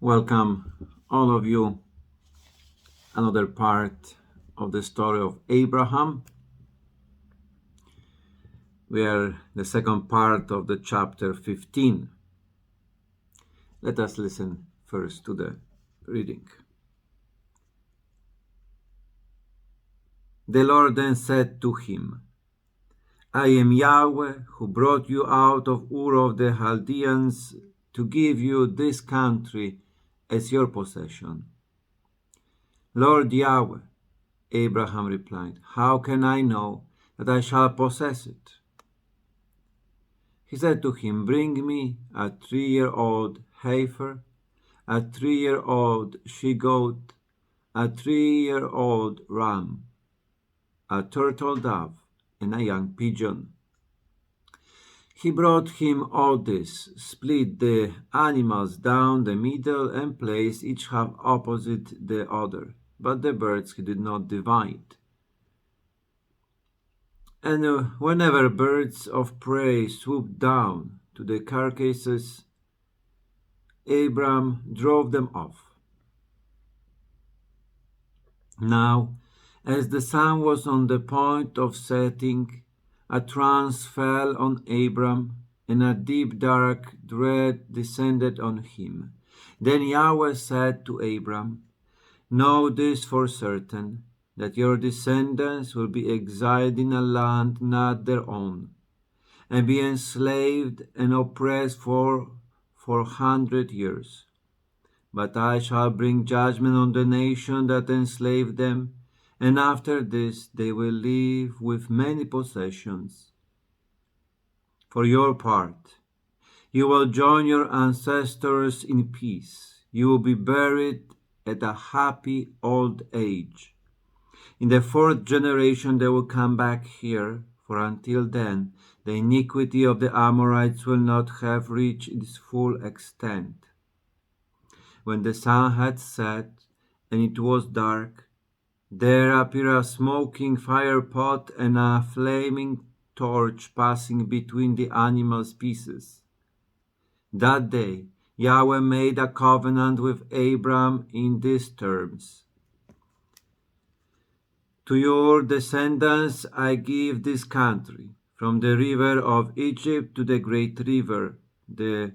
Welcome, all of you, another part of the story of Abraham. We are the second part of the chapter 15. Let us listen first to the reading. The Lord then said to him, I am Yahweh who brought you out of Ur of the Chaldeans to give you this country as your possession. Lord Yahweh, Abraham replied, how can I know that I shall possess it? He said to him, bring me a 3-year-old heifer, a 3-year-old she-goat, a 3-year-old ram, a turtle dove, and a young pigeon. He brought him all this, split the animals down the middle, and placed each half opposite the other. But the birds he did not divide. And whenever birds of prey swooped down to the carcasses, Abram drove them off. Now, as the sun was on the point of setting, a trance fell on Abram, and a deep dark dread descended on him. Then Yahweh said to Abram, know this for certain, that your descendants will be exiled in a land not their own, and be enslaved and oppressed for 400 years. But I shall bring judgment on the nation that enslaved them, and after this they will live with many possessions. For your part, you will join your ancestors in peace. You will be buried at a happy old age. In the 4th generation they will come back here, for until then the iniquity of the Amorites will not have reached its full extent. When the sun had set and it was dark, there appeared a smoking firepot and a flaming torch passing between the animals' pieces. That day Yahweh made a covenant with Abram in these terms. To your descendants I give this country, from the river of Egypt to the great river, the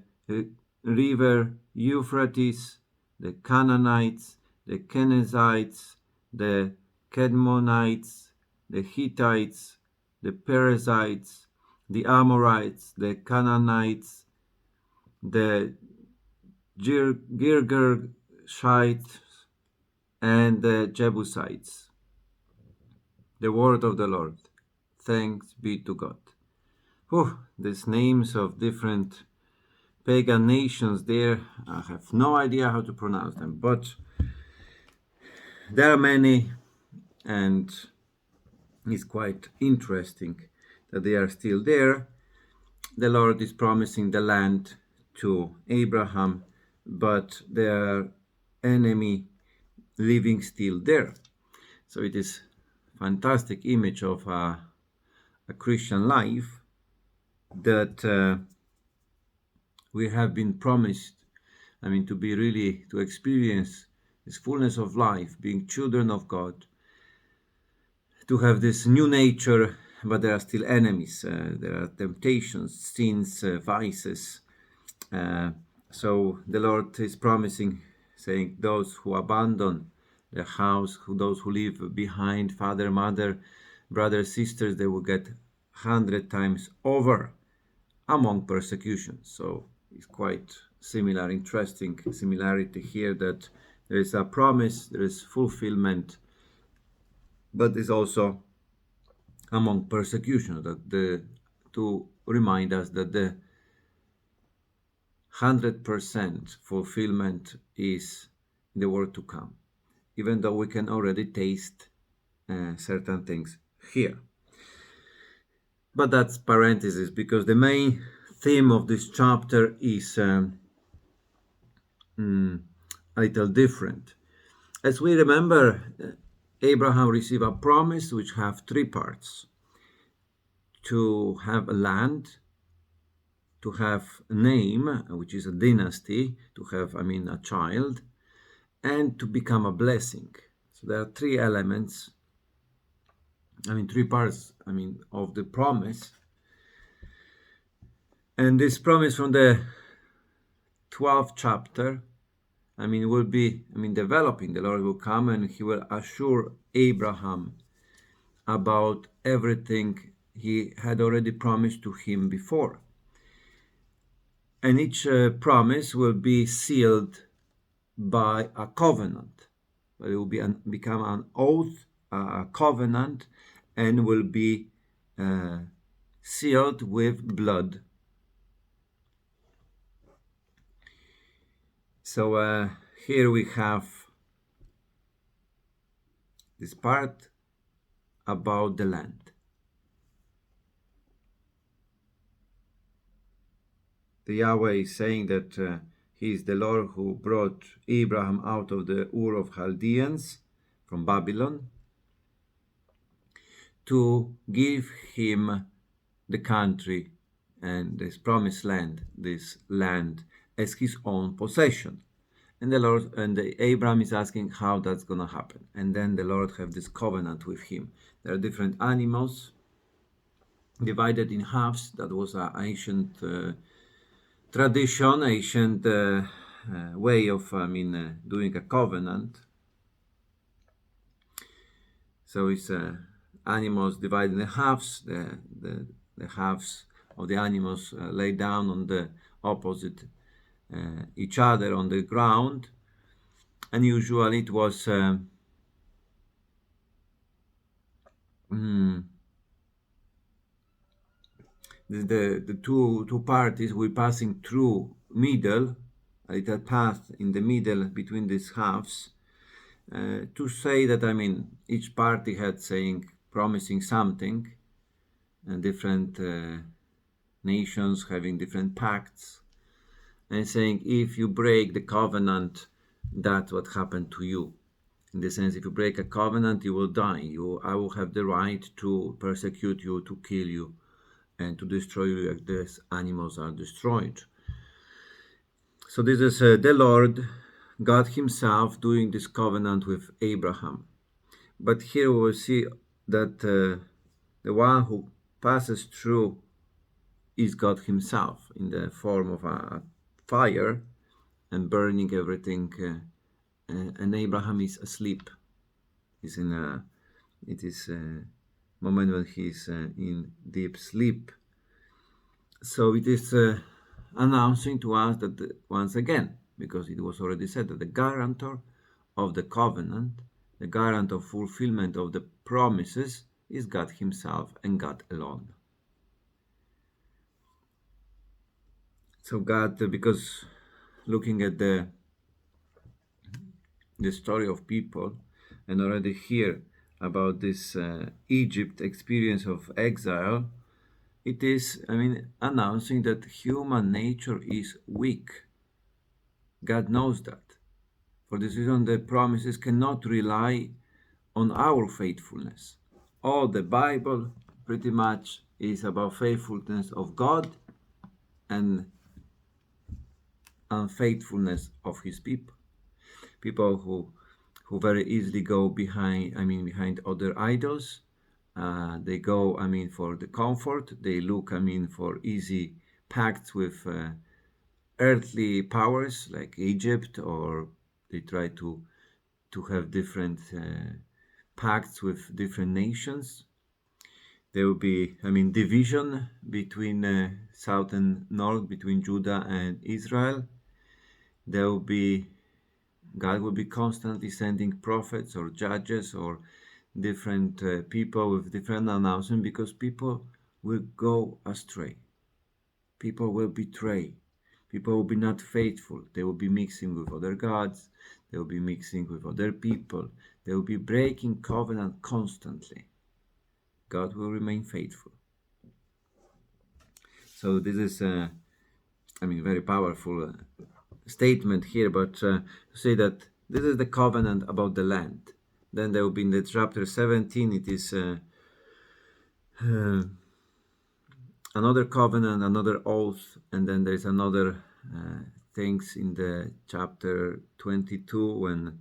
river Euphrates, the Canaanites, the Kenizzites, the Kedmonites, the Hittites, the Perizzites, the Amorites, the Canaanites, the Girgashites, and the Jebusites. The word of the Lord. Thanks be to God. These names of different pagan nations there, I have no idea how to pronounce them, but there are many, and it's quite interesting that they are still there. The Lord is promising the land to Abraham, but their enemy living still there. So it is a fantastic image of a Christian life that we have been promised, to be really, to experience this fullness of life, being children of God, to have this new nature, but there are still enemies, there are temptations, sins, vices. So the Lord is promising, saying, those who abandon the house, those who leave behind father, mother, brothers, sisters, they will get 100 times over among persecutions. So it's quite similar, interesting similarity here, that there is a promise, there is fulfillment, but it's also among persecution, that to remind us that the 100% fulfillment is in the world to come, even though we can already taste certain things here. But that's parenthesis, because the main theme of this chapter is a little different. As we remember, Abraham received a promise which have 3 parts: to have a land, to have a name, which is a dynasty, to have, a child, and to become a blessing. So there are three elements, three parts, of the promise. And this promise from the 12th chapter, will be, developing. The Lord will come and he will assure Abraham about everything he had already promised to him before. And each promise will be sealed by a covenant. It will become an oath, a covenant, and will be sealed with blood. So here we have this part about the land. The Yahweh is saying that he is the Lord who brought Abraham out of the Ur of Chaldeans from Babylon to give him the country and this promised land, this land as his own possession. And the Lord and Abraham is asking how that's going to happen. And then the Lord have this covenant with him. There are different animals divided in halves. That was an ancient tradition, ancient way of doing a covenant. So it's animals divided in halves. The halves of the animals lay down on the opposite each other on the ground, and usually it was the two parties were passing through middle, a little path in the middle between these halves, to say that each party had promising something, and different nations having different pacts, and saying if you break the covenant, that's what happened to you. In the sense, if you break a covenant, you will die. I will have the right to persecute you, to kill you, and to destroy you like these animals are destroyed. So this is the Lord, God himself, doing this covenant with Abraham. But here we will see that the one who passes through is God himself in the form of a fire and burning everything, and Abraham is asleep. It is a moment when he is in deep sleep. So it is announcing to us that once again, because it was already said that the guarantor of the covenant, the guarantor of fulfillment of the promises is God himself and God alone. So God, because looking at the story of people and already hear about this Egypt experience of exile, it is, announcing that human nature is weak. God knows that. For this reason, the promises cannot rely on our faithfulness. All the Bible pretty much is about faithfulness of God and unfaithfulness of his people. People who very easily go behind other idols. They go, for the comfort. They look, for easy pacts with earthly powers like Egypt, or they try to have different pacts with different nations. There will be, division between south and north, between Judah and Israel. There will be, God will be constantly sending prophets or judges or different people with different announcements, because people will go astray. People will betray. People will be not faithful. They will be mixing with other gods. They will be mixing with other people. They will be breaking covenant constantly. God will remain faithful. So this is, very powerful statement here, but to say that this is the covenant about the land. Then there will be in the chapter 17, it is another covenant, another oath, and then there's another things in the chapter 22 when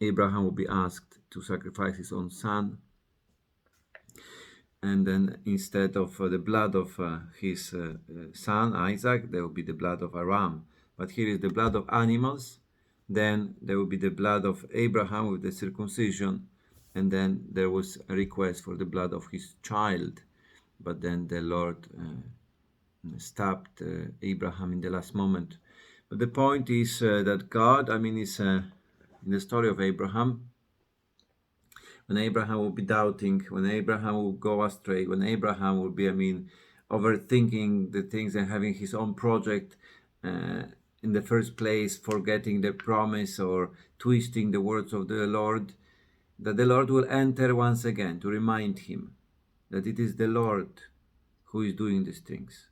Abraham will be asked to sacrifice his own son, and then instead of the blood of his son Isaac, there will be the blood of a ram. But here is the blood of animals. Then there will be the blood of Abraham with the circumcision, and then there was a request for the blood of his child. But then the Lord stopped Abraham in the last moment. But the point is that God, is in the story of Abraham, when Abraham will be doubting, when Abraham will go astray, when Abraham will be, overthinking the things and having his own project in the first place, forgetting the promise or twisting the words of the Lord, that the Lord will enter once again to remind him that it is the Lord who is doing these things,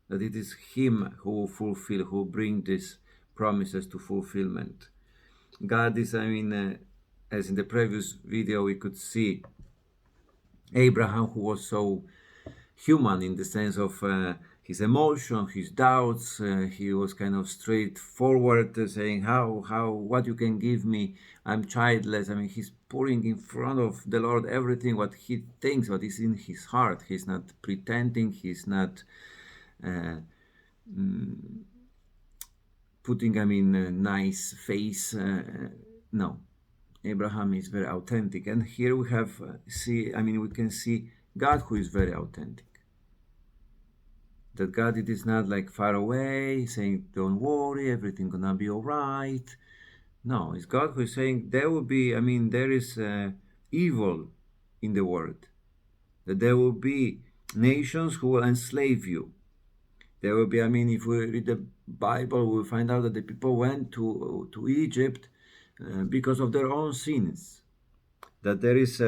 that it is him who will fulfill, who will bring these promises to fulfillment. God is, as in the previous video we could see Abraham, who was so human in the sense of his emotion, his doubts. He was kind of straightforward, saying, what you can give me? I'm childless. He's pouring in front of the Lord everything what he thinks, what is in his heart. He's not pretending. He's not putting, a nice face. No. Abraham is very authentic, and here we have we can see God who is very authentic. That God, it is not like far away saying, don't worry, everything gonna be all right. No, it's God who is saying there will be, there is evil in the world, that there will be nations who will enslave you. There will be, if we read the Bible, we'll find out that the people went to Egypt because of their own sins, that there is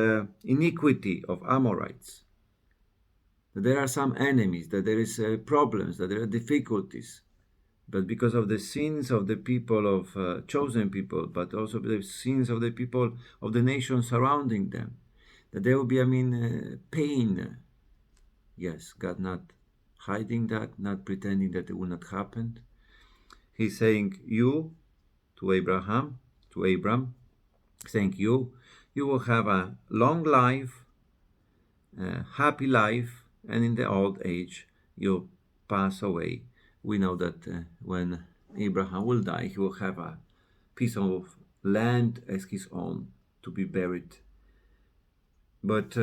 iniquity of Amorites, that there are some enemies, that there is problems, that there are difficulties, but because of the sins of the people of chosen people, but also the sins of the people of the nation surrounding them, that there will be, pain. Yes, God not hiding that, not pretending that it will not happen. He's saying you to Abraham, to Abram, saying you will have a long life, a happy life, and in the old age you'll pass away. We know that when Abraham will die, he will have a piece of land as his own to be buried. But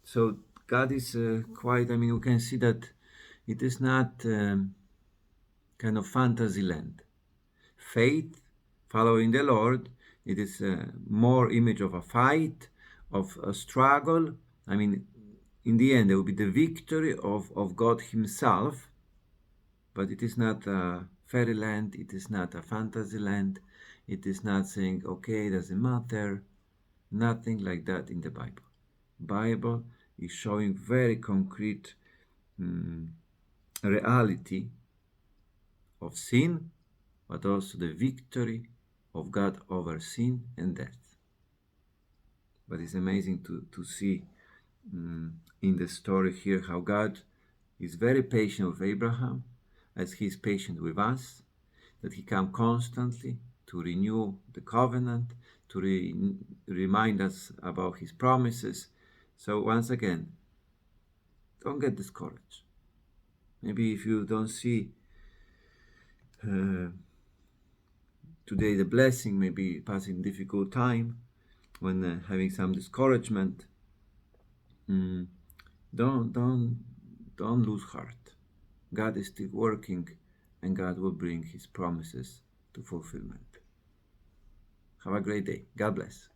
so God is quite, we can see that it is not kind of fantasy land. Faith, following the Lord, it is more image of a fight, of a struggle. In the end, there will be the victory of God himself, but it is not a fairyland, it is not a fantasy land, it is not saying, okay, it doesn't matter, nothing like that in the Bible. Bible is showing very concrete reality of sin, but also the victory of God over sin and death. But it's amazing to see in the story here how God is very patient with Abraham, as he is patient with us, that he comes constantly to renew the covenant, to remind us about his promises. So once again, don't get discouraged. Maybe if you don't see today the blessing, maybe passing difficult time, when having some discouragement, don't lose heart. God is still working, and God will bring his promises to fulfillment. Have a great day. God bless.